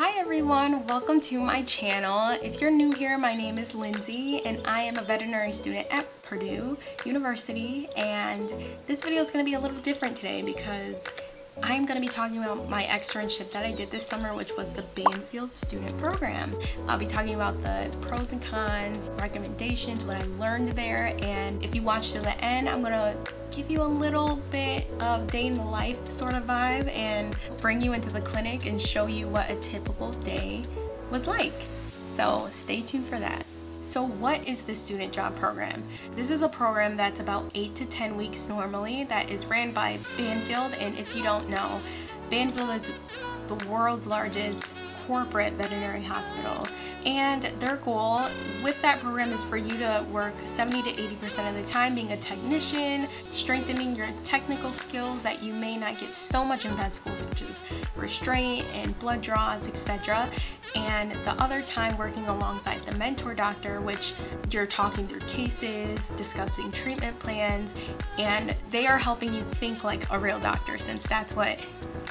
Hi everyone, welcome to my channel. If you're new here, my name is Lindsay and I am a veterinary student at Purdue University, and this video is going to be a little different today because I'm going to be talking about my externship that I did this summer, which was the Banfield student program. I'll be talking about the pros and cons, recommendations, what I learned there, and if you watch to the end, I'm going to give you a little bit of day in the life sort of vibe and bring you into the clinic and show you what a typical day was like. So stay tuned for that. So what is the student job program? This is a program that's about 8 to 10 weeks normally that is ran by Banfield, and if you don't know, Banfield is the world's largest corporate veterinary hospital, and their goal with that program is for you to work 70 to 80% of the time being a technician, strengthening your technical skills that you may not get so much in vet school, such as restraint and blood draws, etc. And the other time working alongside the mentor doctor, which you're talking through cases, discussing treatment plans, and they are helping you think like a real doctor, since that's what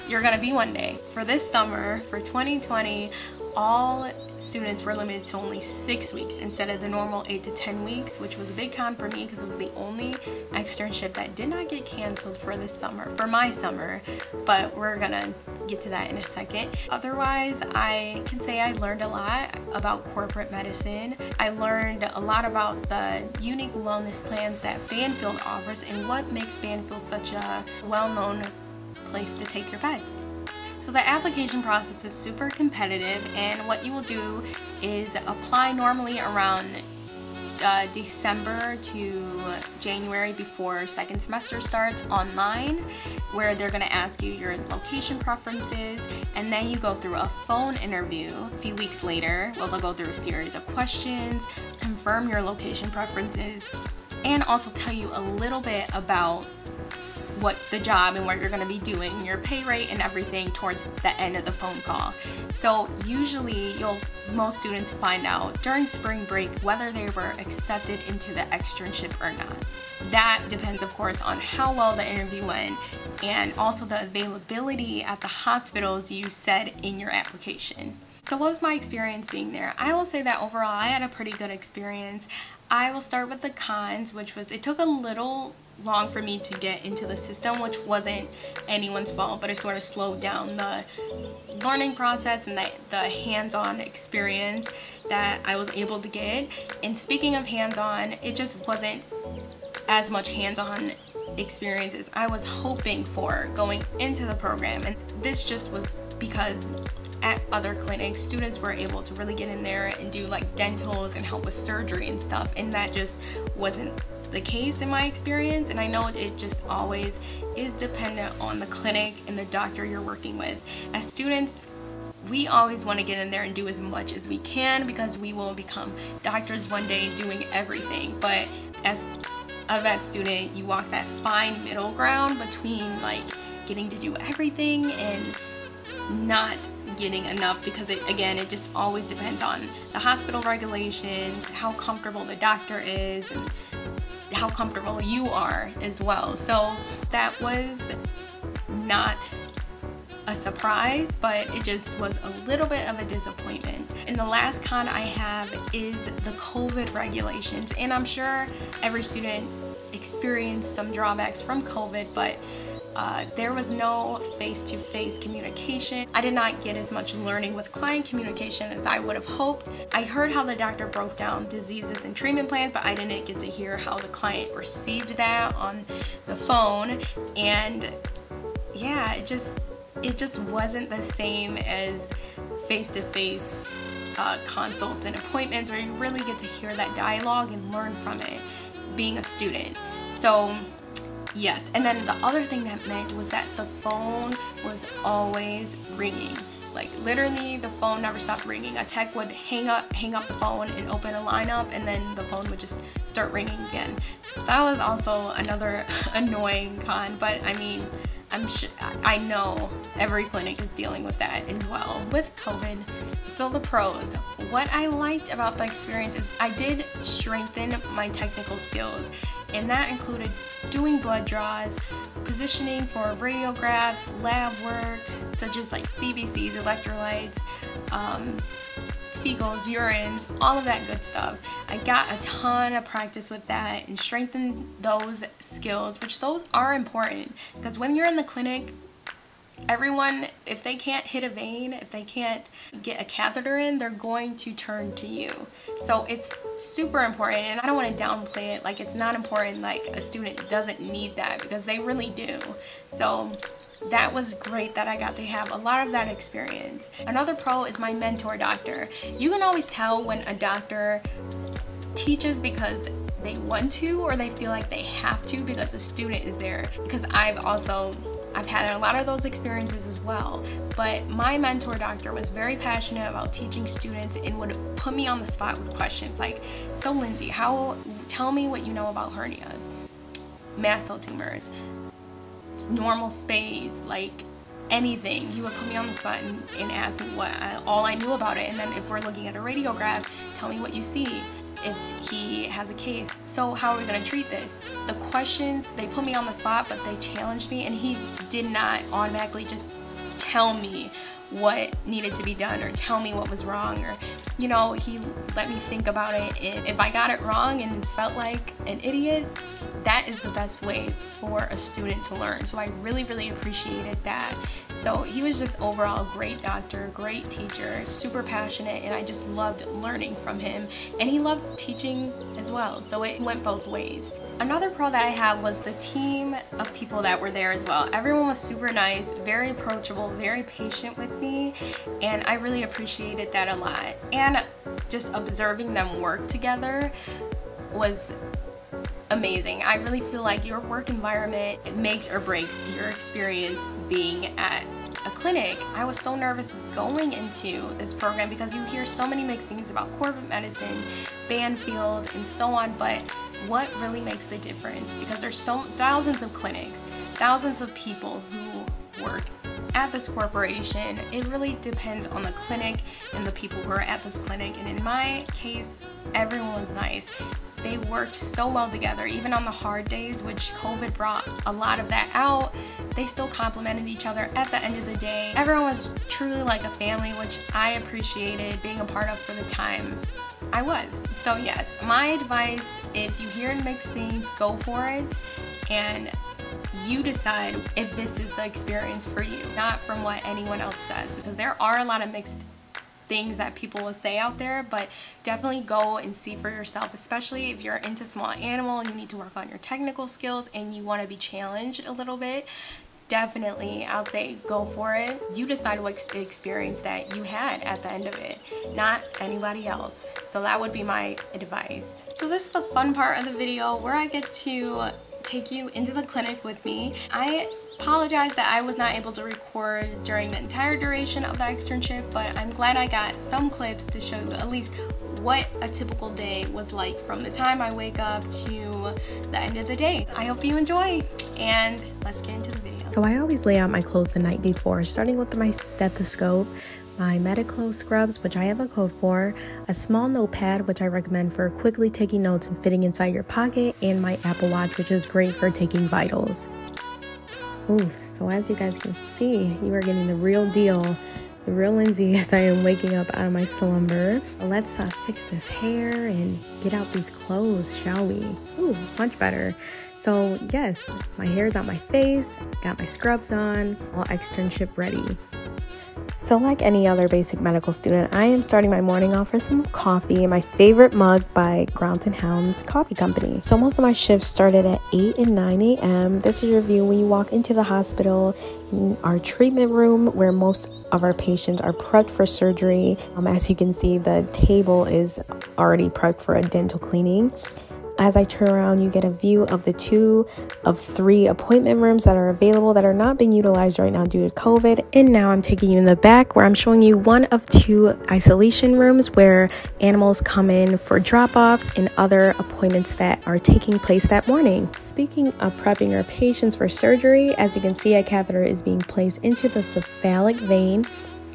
you're gonna be one day. For this summer, for 2020, all students were limited to only 6 weeks instead of the normal 8 to 10 weeks, which was a big con for me because it was the only externship that did not get canceled for this summer, for my summer, but we're gonna get to that in a second. Otherwise, I can say I learned a lot about corporate medicine. I learned a lot about the unique wellness plans that Banfield offers and what makes Banfield such a well-known place to take your pets. So the application process is super competitive, and what you will do is apply normally around December to January before second semester starts online, where they're going to ask you your location preferences, and then you go through a phone interview a few weeks later. Well, they'll go through a series of questions, confirm your location preferences, and also tell you a little bit about what the job and what you're going to be doing, your pay rate and everything towards the end of the phone call. So usually most students find out during spring break whether they were accepted into the externship or not. That depends, of course, on how well the interview went and also the availability at the hospitals you said in your application. So what was my experience being there? I will say that overall I had a pretty good experience. I will start with the cons, which was it took a little long for me to get into the system, which wasn't anyone's fault, but it sort of slowed down the learning process and the hands-on experience that I was able to get. And speaking of hands-on, it just wasn't as much hands-on experience as I was hoping for going into the program, and this just was because at other clinics students were able to really get in there and do like dentals and help with surgery and stuff, and that just wasn't the case in my experience. And I know it just always is dependent on the clinic and the doctor you're working with. As students, we always want to get in there and do as much as we can because we will become doctors one day doing everything. But as a vet student, you walk that fine middle ground between like getting to do everything and not getting enough, because it just always depends on the hospital regulations, how comfortable the doctor is, and how comfortable you are as well. So that was not a surprise, but it just was a little bit of a disappointment. And the last con I have is the COVID regulations, and I'm sure every student experienced some drawbacks from COVID, but there was no face-to-face communication. I did not get as much learning with client communication as I would have hoped. I heard how the doctor broke down diseases and treatment plans, but I didn't get to hear how the client received that on the phone. And yeah, it just wasn't the same as face-to-face consults and appointments where you really get to hear that dialogue and learn from it being a student. So yes, and then the other thing that meant was that the phone was always ringing. Like literally the phone never stopped ringing. A tech would hang up the phone and open a lineup, and then the phone would just start ringing again. So that was also another annoying con, but I mean, I know every clinic is dealing with that as well with COVID. So the pros. What I liked about the experience is I did strengthen my technical skills. and that included doing blood draws, positioning for radiographs, lab work, such as like CBCs, electrolytes, fecals, urines, all of that good stuff. I got a ton of practice with that and strengthened those skills, which those are important, because when you're in the clinic, everyone, if they can't hit a vein, if they can't get a catheter in, they're going to turn to you. So it's super important, and I don't want to downplay it. Like, it's not important, like a student doesn't need that, because they really do. So that was great that I got to have a lot of that experience. Another pro is my mentor doctor. You can always tell when a doctor teaches because they want to, or they feel like they have to because the student is there. Because I've had a lot of those experiences as well, but my mentor doctor was very passionate about teaching students and would put me on the spot with questions like, so Lindsey, tell me what you know about hernias, mast cell tumors, normal space, like anything. He would put me on the spot and ask me all I knew about it, and then if we're looking at a radiograph, tell me what you see. If he has a case, so how are we going to treat this? The questions, they put me on the spot, but they challenged me, and he did not automatically just tell me what needed to be done or tell me what was wrong, or he let me think about it, and if I got it wrong and felt like an idiot, that is the best way for a student to learn. So I really, really appreciated that. So he was just overall a great doctor, great teacher, super passionate, and I just loved learning from him, and he loved teaching as well, so it went both ways. Another pro that I have was the team of people that were there as well. Everyone was super nice, very approachable, very patient with me, and I really appreciated that a lot. And just observing them work together was amazing. I really feel like your work environment, it makes or breaks your experience being at a clinic. I was so nervous going into this program because you hear so many mixed things about corporate medicine, Banfield, and so on, but what really makes the difference, because there's thousands of clinics, thousands of people who work at this corporation, it really depends on the clinic and the people who are at this clinic. And in my case, everyone was nice. They worked so well together, even on the hard days, which COVID brought a lot of that out. They still complimented each other at the end of the day. Everyone was truly like a family, which I appreciated being a part of for the time I was. So yes, my advice, if you hear mixed things, go for it, and you decide if this is the experience for you, not from what anyone else says, because there are a lot of mixed things that people will say out there, but definitely go and see for yourself, especially if you're into small animal and you need to work on your technical skills and you want to be challenged a little bit. Definitely, I'll say go for it. You decide what experience that you had at the end of it, not anybody else. So that would be my advice. So this is the fun part of the video where I get to take you into the clinic with me. I apologize that I was not able to record during the entire duration of the externship, but I'm glad I got some clips to show you at least what a typical day was like from the time I wake up to the end of the day. I hope you enjoy, and let's get into the video. So I always lay out my clothes the night before, starting with my stethoscope, my Mediclo scrubs, which I have a code for, a small notepad, which I recommend for quickly taking notes and fitting inside your pocket, and my Apple Watch, which is great for taking vitals. Ooh, so as you guys can see, you are getting the real deal, the real Lindsey, as I am waking up out of my slumber. Let's fix this hair and get out these clothes, shall we? Ooh, much better. So yes, my hair's on my face, got my scrubs on, all externship ready. So like any other basic medical student, I am starting my morning off with some coffee in my favorite mug by Grounds and Hounds Coffee Company. So most of my shifts started at 8 and 9 a.m. This is your view when you walk into the hospital, in our treatment room where most of our patients are prepped for surgery. As you can see, the table is already prepped for a dental cleaning. As I turn around, you get a view of the 2 of 3 appointment rooms that are available that are not being utilized right now due to COVID. And now I'm taking you in the back where I'm showing you 1 of 2 isolation rooms where animals come in for drop-offs and other appointments that are taking place that morning. Speaking of prepping our patients for surgery, as you can see, a catheter is being placed into the cephalic vein.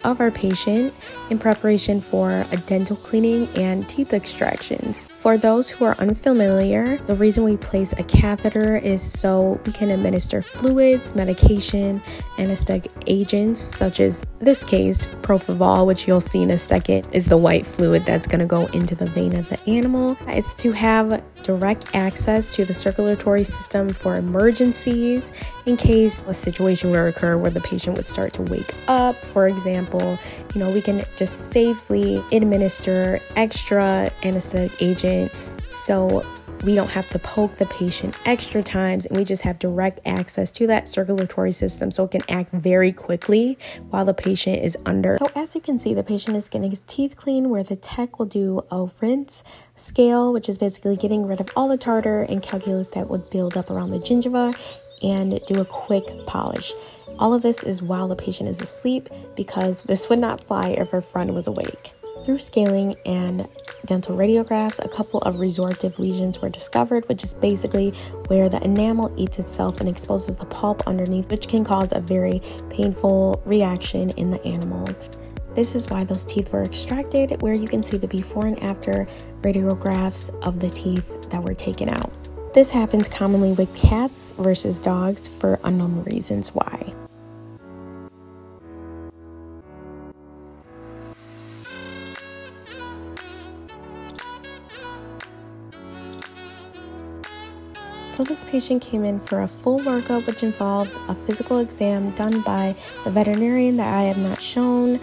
of our patient in preparation for a dental cleaning and teeth extractions. For those who are unfamiliar, the reason we place a catheter is so we can administer fluids, medication, anesthetic agents, such as this case, propofol, which you'll see in a second, is the white fluid that's going to go into the vein of the animal. It's to have direct access to the circulatory system for emergencies in case a situation will occur where the patient would start to wake up. For example, we can just safely administer extra anesthetic agent so we don't have to poke the patient extra times, and we just have direct access to that circulatory system so it can act very quickly while the patient is under. So as you can see, the patient is getting his teeth clean, where the tech will do a rinse scale, which is basically getting rid of all the tartar and calculus that would build up around the gingiva, and do a quick polish. All of this is while the patient is asleep, because this would not fly if her friend was awake. Through scaling and dental radiographs, a couple of resorptive lesions were discovered, which is basically where the enamel eats itself and exposes the pulp underneath, which can cause a very painful reaction in the animal. This is why those teeth were extracted, where you can see the before and after radiographs of the teeth that were taken out. This happens commonly with cats versus dogs for unknown reasons why. So this patient came in for a full workup, which involves a physical exam done by the veterinarian that I have not shown,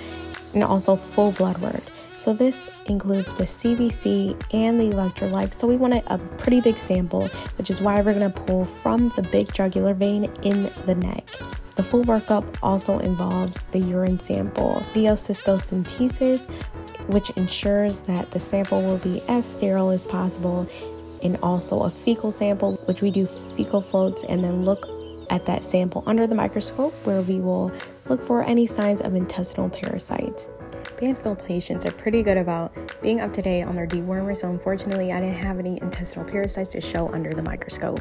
and also full blood work. So this includes the CBC and the electrolytes. So we wanted a pretty big sample, which is why we're going to pull from the big jugular vein in the neck. The full workup also involves the urine sample, photocystocentesis, which ensures that the sample will be as sterile as possible, and also a fecal sample, which we do fecal floats and then look at that sample under the microscope, where we will look for any signs of intestinal parasites. Banfield patients are pretty good about being up to date on their dewormer, so unfortunately I didn't have any intestinal parasites to show under the microscope.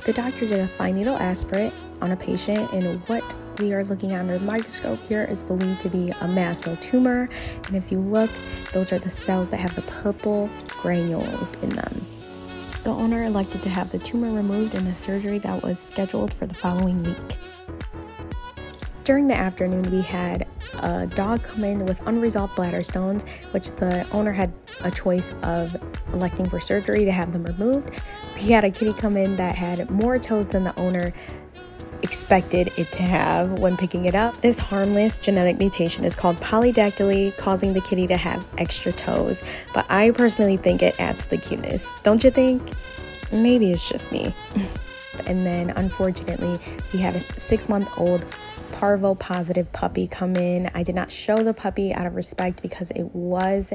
The doctor did a fine needle aspirate on a patient, and what we are looking at under the microscope here is believed to be a mast cell tumor, and if you look, those are the cells that have the purple granules in them. The owner elected to have the tumor removed in the surgery that was scheduled for the following week. During the afternoon, we had a dog come in with unresolved bladder stones, which the owner had a choice of electing for surgery to have them removed. We had a kitty come in that had more toes than the owner expected it to have when picking it up. This harmless genetic mutation is called polydactyly, causing the kitty to have extra toes, but I personally think it adds to the cuteness. Don't you think? Maybe it's just me. And then unfortunately, we had a 6-month-old parvo positive puppy come in. I did not show the puppy out of respect because it was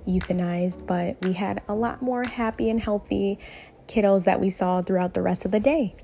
euthanized, but we had a lot more happy and healthy kiddos that we saw throughout the rest of the day.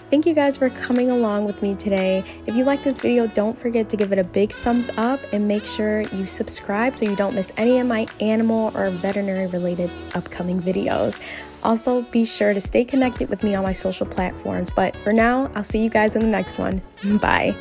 Thank you guys for coming along with me today. If you like this video, don't forget to give it a big thumbs up and make sure you subscribe so you don't miss any of my animal or veterinary related upcoming videos. Also, be sure to stay connected with me on my social platforms. But for now, I'll see you guys in the next one. Bye.